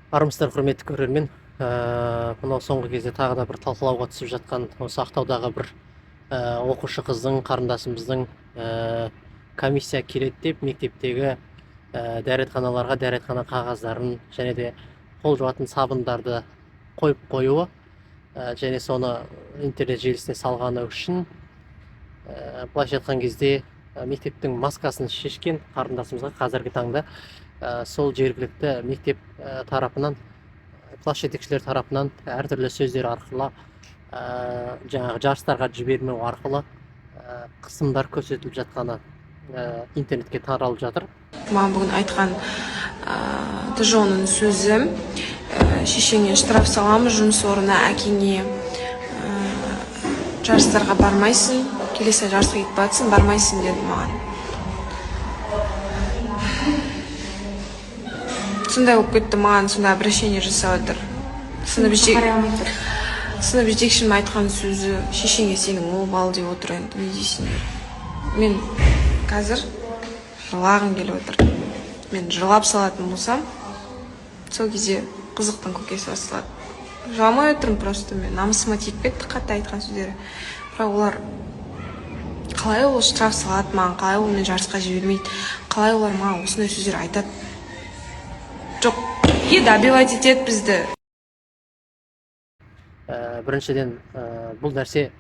Армысыздар, құрметті көрермен. Мынау соңғы кезде тағы да бір талқылауға түсіп жатқан осы Ақтаудағы бір оқушы қыздың, қарындасымыздың комиссия келеді деп мектептегі дәретханаларға дәретхана қағаздарын және де қол жуатын сабындарды қойып қоюы, және соны интернет желісіне салғаны үшін былайша айтқан кезде мектептің маскасын шешкен қарындасымызға қазіргі таңда сол жергілікті мектеп тарапынан, класс жетекшілер тарапынан әртүрлі сөздер арқылы, жаңағы жарыстарға жібермеу арқылы қысымдар көрсетіліп жатқаны интернетке таралып жатыр. Маған бүгін айтқан ТЖО-ның сөзі, шешеңе штраф саламыз, жұмыс орнына әкеңе жарыстарға бармайсың, келесі жарысқа кетіп батсың, бармайсың деді маған. Сондай болып кетті, маған сондай обращение жасап отыр. Сынып жетекшім айтқан сөзі, шешеңе сенің ол бал деп отыр, енді не дейсің? Мен қазір жылағым келіп отыр. Мен жылап салатын болсам, сол кезде қызықтың көкесі басылады. Жыламай отырмын, просто мен намысыма тиіп кетті қатты айтқан сөздері. Бірақ олар қалай ол штраф салады маған, қалай ол мен жарысқа жібермейді, қалай олар маған осындай сөздер айтады. Жоқ, добивать етеді бізді. Біріншіден, бұл нәрсе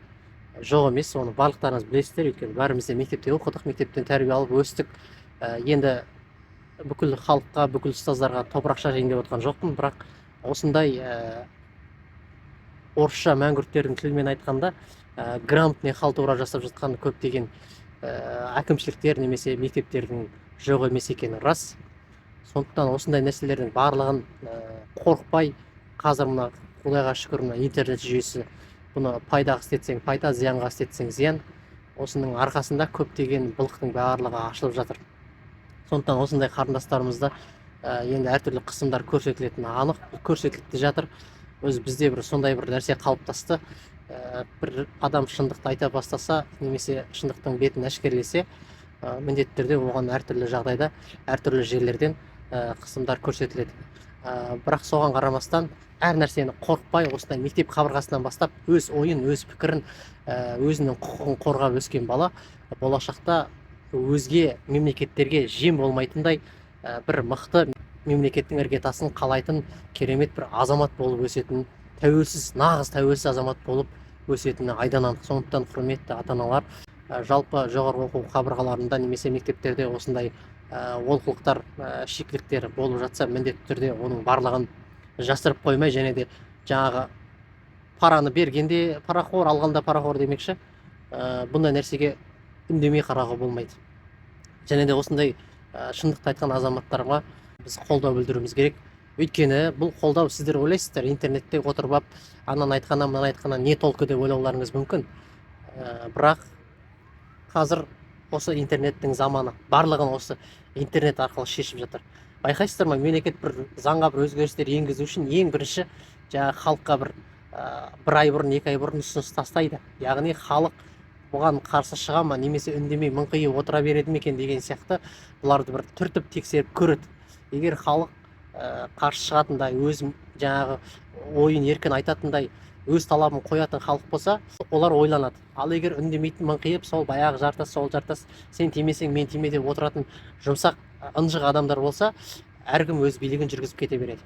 жоқ емес, оны барлықтарыңыз білесіздер, өйткені бәріміз де мектепте оқыдық, мектептен тәрбие алып өстік. Енді бүкіл халыққа, бүкіл ұстаздарға топырақ шашайын деп отқан жоқпын, бірақ осындай орысша мәңгүрттердің тілімен айтқанда грамотный халтура жасап жатқан көптеген әкімшіліктер немесе мектептердің жоқ емес екені рас. Сондықтан осындай нәрселердің барлығын қорықпай, қазір мына Құдайға шүкір, интернет жүйесі бұны пайдаға істетсең пайда, зиянға істетсең зиян, осының арқасында көптеген былықтың барлығы ашылып жатыр. Сондықтан осындай қарындастарымызда енді әртүрлі қысымдар көрсетілетіні анық, көрсетіліп те жатыр. Бізде бір сондай бір нәрсе қалыптасты. Бір адам шындықты айта бастаса, немесе шындықтың бетін әшкерелесе, міндетті түрде оған әртүрлі жағдайда, әртүрлі жерлерден қысымдар көрсетіледі. Бірақ соған қарамастан, әр нәрсені қорықпай, осындай мектеп қабырғасынан бастап өз ойын, өз пікірін, өзінің құқығын қорғап өскен бала болашақта өзге мемлекеттерге жем болмайтындай бір мықты мемлекеттің іргетасын қалайтын керемет бір азамат болып өсетін, тәуелсіз, нағыз тәуелсіз азамат болып өсетіні айдан анық. Сондықтан құрметті ата-аналар, жалпы жоғарғы оқу қабырғаларында немесе мектептерде осындай олқылықтар, шикіліктер болып жатса, міндетті түрде оның барлығын жасырып қоймай, және де жаңағы параны бергенде парақор, алғанда парақор демекші, бұндай нәрсеге үндемей қарауға болмайды. Және де осындай шындықты айтқан азаматтарға біз қолдау білдіруіміз керек. Өйткені бұл қолдау, сіздер ойлайсыздар, интернетте отырып, анан айтқаннан, мынаны айтқаннан не толқы деп ойлауларыңыз мүмкін. Бірақ қазір осы интернеттің заманы, барлығын осы интернет арқылы шешіп жатыр. Байқайсыздар ма, мемлекет бір заңға бір өзгерістер енгізу үшін ең бірінші жаңағы халыққа бір ай бұрын, 2 ай бұрын ұсыныс тастайды. Яғни халық бұған қарсы шыға ма, немесе үндемей мыңқиып отыра береді ме екен деген сияқты бұларды бір түртіп тексеріп көреді. Егер халық қарсы шығатындай, өз жаңағы ойын еркін айтатындай, өз талабын қоятын халық болса, олар ойланады. Ал егер үндемейтін мыңқиып, сол баяғы жартас, сол жартас, сен тимесең мен тиме деп отыратын жұмсақ, ынжық адамдар болса, әркім өз билігін жүргізіп кете береді.